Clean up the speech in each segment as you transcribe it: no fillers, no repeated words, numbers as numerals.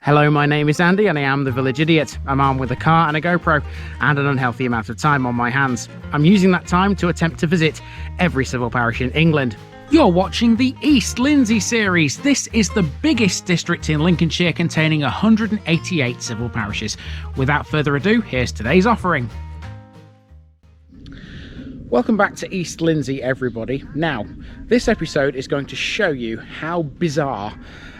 Hello, my name is Andy and I am the Village Idiot. I'm armed with a car and a GoPro and an unhealthy amount of time on my hands. I'm using that time to attempt to visit every civil parish in England. You're watching the East Lindsey series. This is the biggest district in Lincolnshire, containing 188 civil parishes. Without further ado, here's today's offering. Welcome back to East Lindsey, everybody. Now, this episode is going to show you how bizarre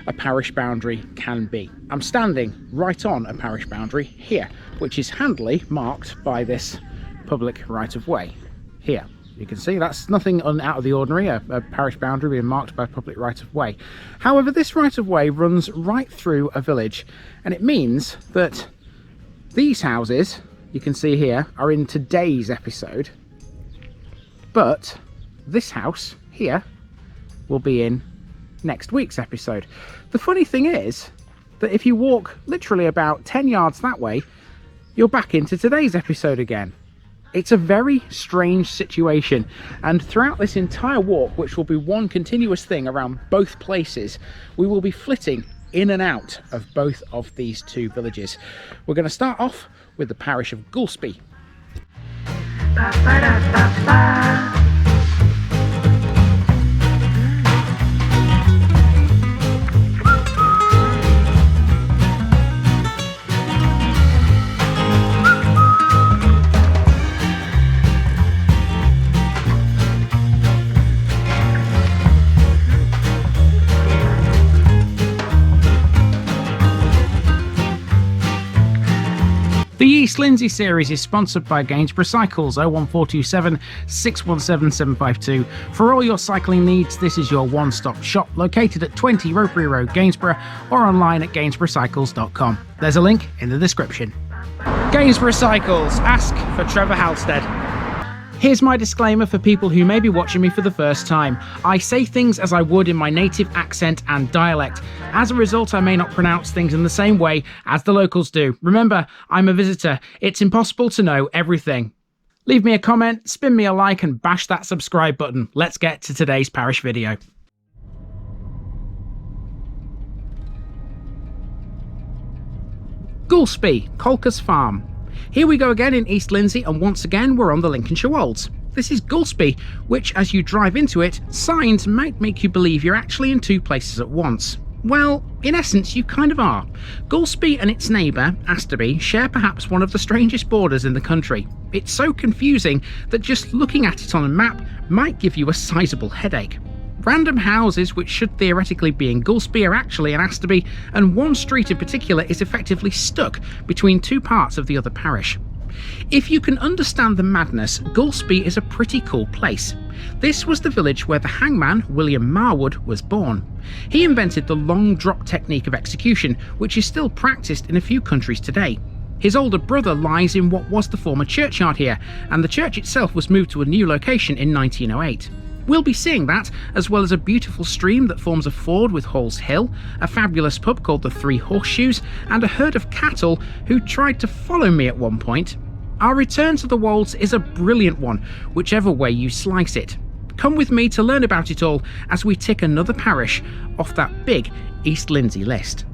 a parish boundary can be. I'm standing right on a parish boundary here, which is handily marked by this public right-of-way here. You can see that's nothing out of the ordinary, a parish boundary being marked by public right-of-way. However, this right-of-way runs right through a village, and it means that these houses, you can see here, are in today's episode, but this house here will be in next week's episode. The funny thing is that if you walk literally about 10 yards that way, you're back into today's episode again. It's a very strange situation, and throughout this entire walk, which will be one continuous thing around both places, we will be flitting in and out of both of these two villages. We're going to start off with the parish of Goulceby. The East Lindsey series is sponsored by Gainsborough Cycles, 01427 617 752. For all your cycling needs, this is your one-stop shop, located at 20 Ropery Road, Gainsborough, or online at gainsboroughcycles.com. There's a link in the description. Gainsborough Cycles, ask for Trevor Halstead. Here's my disclaimer for people who may be watching me for the first time. I say things as I would in my native accent and dialect. As a result, I may not pronounce things in the same way as the locals do. Remember, I'm a visitor. It's impossible to know everything. Leave me a comment, spin me a like, and bash that subscribe button. Let's get to today's parish video. Goulceby, Kolkr's farm. Here we go again in East Lindsey, and once again we're on the Lincolnshire Wolds. This is Goulceby, which as you drive into it, signs might make you believe you're actually in two places at once. Well, in essence you kind of are. Goulceby and its neighbour, Asterby, share perhaps one of the strangest borders in the country. It's so confusing that just looking at it on a map might give you a sizeable headache. Random houses which should theoretically be in Goulceby are actually in Asterby, and one street in particular is effectively stuck between two parts of the other parish. If you can understand the madness, Goulceby is a pretty cool place. This was the village where the hangman, William Marwood, was born. He invented the long drop technique of execution, which is still practiced in a few countries today. His older brother lies in what was the former churchyard here, and the church itself was moved to a new location in 1908. We'll be seeing that, as well as a beautiful stream that forms a ford with Hall's Hill, a fabulous pub called the Three Horseshoes, and a herd of cattle who tried to follow me at one point. Our return to the Wolds is a brilliant one, whichever way you slice it. Come with me to learn about it all as we tick another parish off that big East Lindsey list.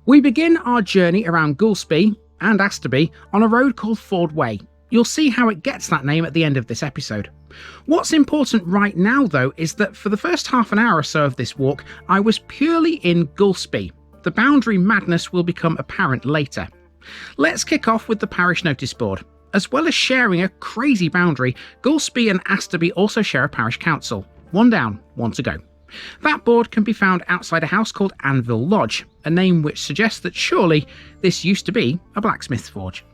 We begin our journey around Goulceby and Asterby on a road called Ford Way. You'll see how it gets that name at the end of this episode. What's important right now though is that for the first half an hour or so of this walk, I was purely in Goulceby. The boundary madness will become apparent later. Let's kick off with the parish notice board. As well as sharing a crazy boundary, Goulceby and Asterby also share a parish council. One down, one to go. That board can be found outside a house called Anvil Lodge, a name which suggests that surely this used to be a blacksmith's forge.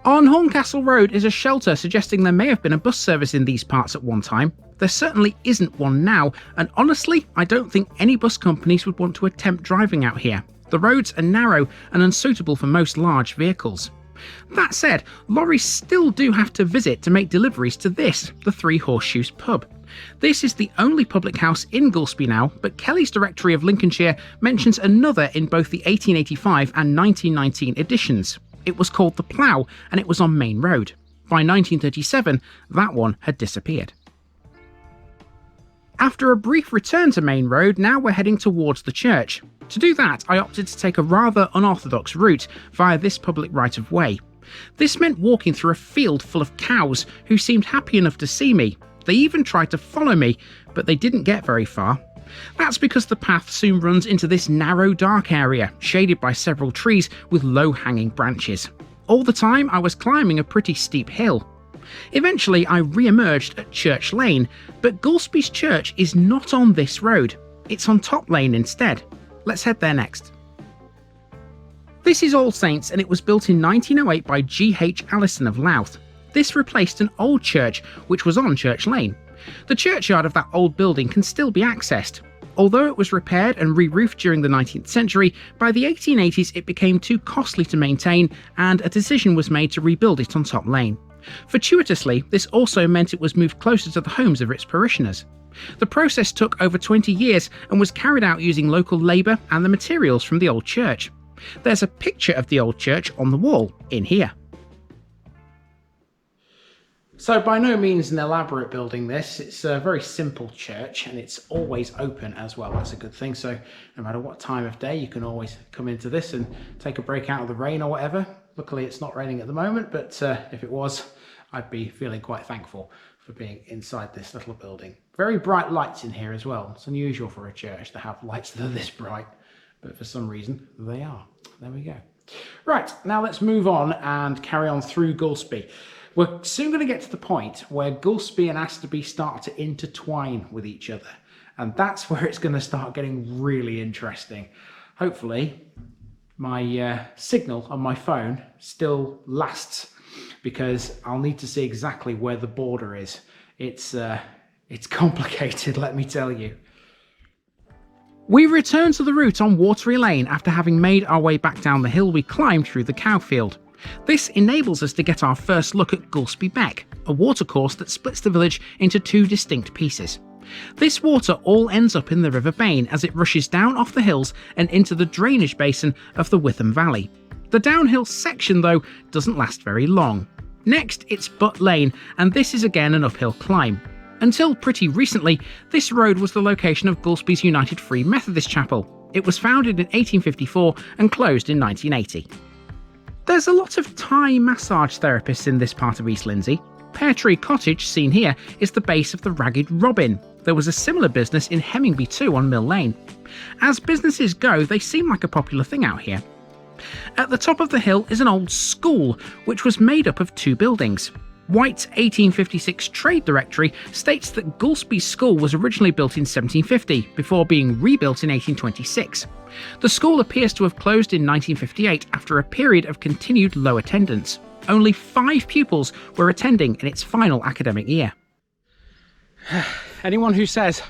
On Horncastle Road is a shelter suggesting there may have been a bus service in these parts at one time. There certainly isn't one now, and honestly, I don't think any bus companies would want to attempt driving out here. The roads are narrow and unsuitable for most large vehicles. That said, lorries still do have to visit to make deliveries to this, the Three Horseshoes pub. This is the only public house in Goulceby now, but Kelly's Directory of Lincolnshire mentions another in both the 1885 and 1919 editions. It was called the Plough, and it was on Main Road. By 1937, that one had disappeared. After a brief return to Main Road, now we're heading towards the church. To do that, I opted to take a rather unorthodox route via this public right-of-way. This meant walking through a field full of cows who seemed happy enough to see me. They even tried to follow me, but they didn't get very far. That's because the path soon runs into this narrow, dark area, shaded by several trees with low-hanging branches. All the time, I was climbing a pretty steep hill. Eventually, I re-emerged at Church Lane, but Goulceby's church is not on this road. It's on Top Lane instead. Let's head there next. This is All Saints, and it was built in 1908 by G.H. Allison of Louth. This replaced an old church, which was on Church Lane. The churchyard of that old building can still be accessed. Although it was repaired and re-roofed during the 19th century, by the 1880s it became too costly to maintain, and a decision was made to rebuild it on Top Lane. Fortuitously, this also meant it was moved closer to the homes of its parishioners. The process took over 20 years and was carried out using local labour and the materials from the old church. There's a picture of the old church on the wall in here. So by no means an elaborate building this, it's a very simple church and it's always open as well. That's a good thing, so no matter what time of day you can always come into this and take a break out of the rain or whatever. Luckily it's not raining at the moment, but if it was, I'd be feeling quite thankful for being inside this little building. Very bright lights in here as well. It's unusual for a church to have lights that are this bright, but for some reason they are. There we go. Right, now let's move on and carry on through Goulceby. We're soon going to get to the point where Goulceby and Asterby start to intertwine with each other, and that's where it's going to start getting really interesting. Hopefully my signal on my phone still lasts, because I'll need to see exactly where the border is. It's complicated, let me tell you. We return to the route on Watery Lane after having made our way back down the hill we climbed through the cowfield. This enables us to get our first look at Goulceby Beck, a watercourse that splits the village into two distinct pieces. This water all ends up in the River Bain as it rushes down off the hills and into the drainage basin of the Witham Valley. The downhill section, though, doesn't last very long. Next, it's Butt Lane, and this is again an uphill climb. Until pretty recently, this road was the location of Goulceby's United Free Methodist Chapel. It was founded in 1854 and closed in 1980. There's a lot of Thai massage therapists in this part of East Lindsey. Pear Tree Cottage, seen here, is the base of the Ragged Robin. There was a similar business in Hemmingby too on Mill Lane. As businesses go, they seem like a popular thing out here. At the top of the hill is an old school, which was made up of two buildings. White's 1856 Trade Directory states that Goulceby School was originally built in 1750, before being rebuilt in 1826. The school appears to have closed in 1958 after a period of continued low attendance. Only 5 pupils were attending in its final academic year. Anyone who says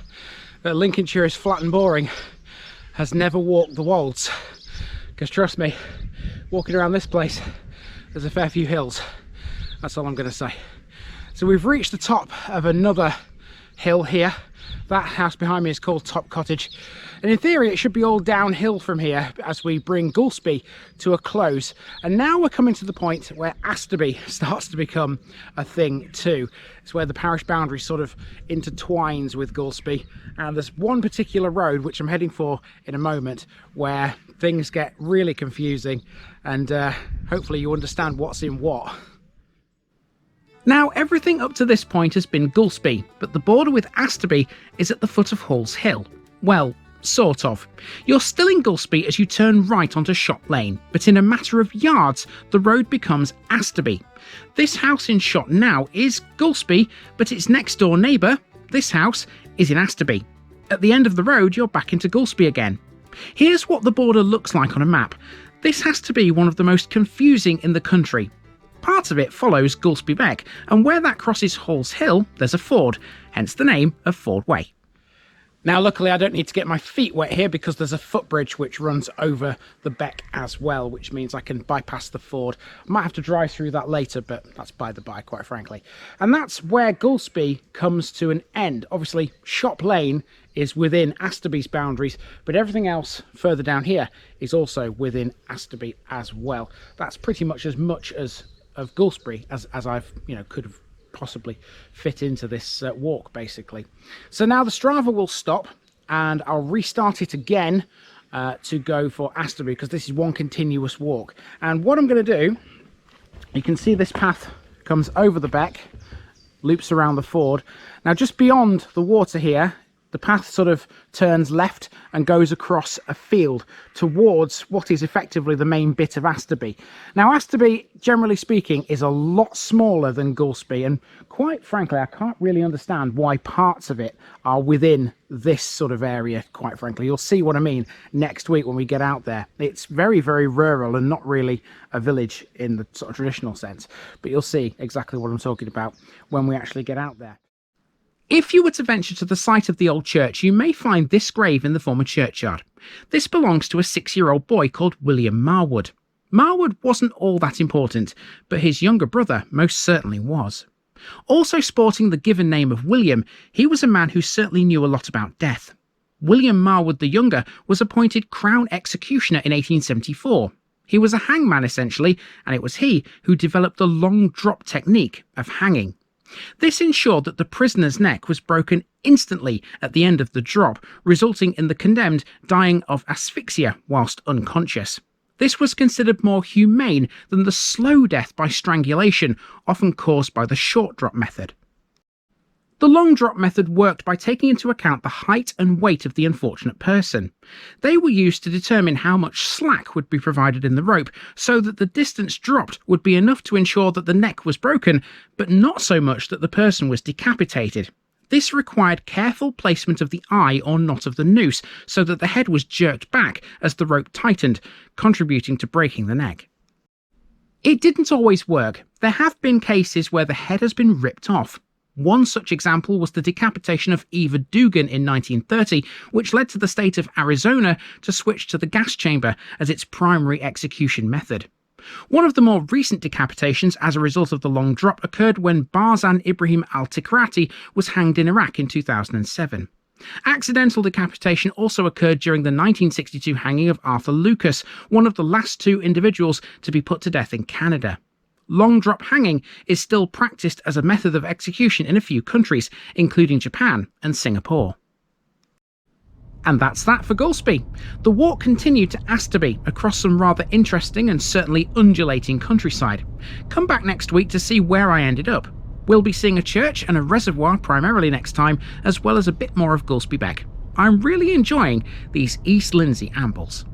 that Lincolnshire is flat and boring has never walked the Wolds. Because trust me, walking around this place, there's a fair few hills. That's all I'm going to say. So we've reached the top of another hill here. That house behind me is called Top Cottage. And in theory, it should be all downhill from here as we bring Goulceby to a close. And now we're coming to the point where Asterby starts to become a thing too. It's where the parish boundary sort of intertwines with Goulceby. And there's one particular road, which I'm heading for in a moment, where things get really confusing. And hopefully you understand what's in what. Now, everything up to this point has been Goulceby, but the border with Asterby is at the foot of Hall's Hill. Well, Sort of. You're still in Goulceby as you turn right onto Shop Lane, but in a matter of yards, the road becomes Asterby. This house in shot now is Goulceby, but its next door neighbour, this house, is in Asterby. At the end of the road, you're back into Goulceby again. Here's what the border looks like on a map. This has to be one of the most confusing in the country. Part of it follows Goulceby Beck, and where that crosses Hall's Hill, there's a ford, hence the name of Ford Way. Now, luckily, I don't need to get my feet wet here because there's a footbridge which runs over the beck as well, which means I can bypass the ford. I might have to drive through that later, but that's by the by, quite frankly. And that's where Goulceby comes to an end. Obviously, Shop Lane is within Asterby's boundaries, but everything else further down here is also within Asterby as well. That's pretty much as of Goulceby as I've, could have possibly fit into this walk, basically. So now the Strava will stop and I'll restart it again to go for Asterby, because this is one continuous walk. And what I'm going to do, you can see this path comes over the beck, loops around the ford. Now just beyond the water here, the path sort of turns left and goes across a field towards what is effectively the main bit of Asterby. Now, Asterby, generally speaking, is a lot smaller than Goulceby, and quite frankly, I can't really understand why parts of it are within this sort of area, quite frankly. You'll see what I mean next week when we get out there. It's very, very rural and not really a village in the sort of traditional sense, but you'll see exactly what I'm talking about when we actually get out there. If you were to venture to the site of the old church, you may find this grave in the former churchyard. This belongs to a 6-year-old boy called William Marwood. Marwood wasn't all that important, but his younger brother most certainly was. Also sporting the given name of William, he was a man who certainly knew a lot about death. William Marwood the Younger was appointed Crown Executioner in 1874. He was a hangman essentially, and it was he who developed the long drop technique of hanging. This ensured that the prisoner's neck was broken instantly at the end of the drop, resulting in the condemned dying of asphyxia whilst unconscious. This was considered more humane than the slow death by strangulation, often caused by the short drop method. The long drop method worked by taking into account the height and weight of the unfortunate person. They were used to determine how much slack would be provided in the rope, so that the distance dropped would be enough to ensure that the neck was broken, but not so much that the person was decapitated. This required careful placement of the eye or knot of the noose, so that the head was jerked back as the rope tightened, contributing to breaking the neck. It didn't always work. There have been cases where the head has been ripped off. One such example was the decapitation of Eva Dugan in 1930, which led to the state of Arizona to switch to the gas chamber as its primary execution method. One of the more recent decapitations as a result of the long drop occurred when Barzan Ibrahim al-Tikrati was hanged in Iraq in 2007. Accidental decapitation also occurred during the 1962 hanging of Arthur Lucas, one of the last 2 individuals to be put to death in Canada. Long drop hanging is still practiced as a method of execution in a few countries, including Japan and Singapore. And that's that for Goulceby. The walk continued to Asterby across some rather interesting and certainly undulating countryside. Come back next week to see where I ended up. We'll be seeing a church and a reservoir primarily next time, as well as a bit more of Goulceby Beck. I'm really enjoying these East Lindsey ambles.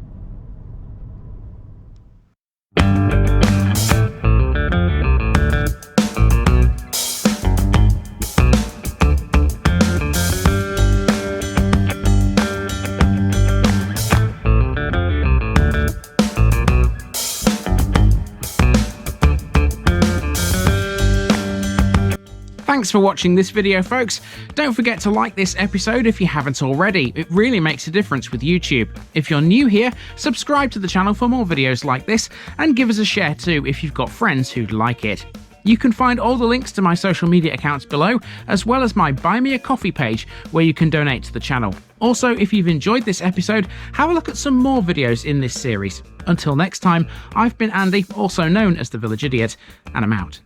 Thanks for watching this video, folks. Don't forget to like this episode if you haven't already. It really makes a difference with YouTube. If you're new here, subscribe to the channel for more videos like this, and give us a share too if you've got friends who'd like it. You can find all the links to my social media accounts below, as well as my Buy Me a Coffee page where you can donate to the channel. Also, if you've enjoyed this episode, have a look at some more videos in this series. Until next time, I've been Andy, also known as the Village Idiot, and I'm out.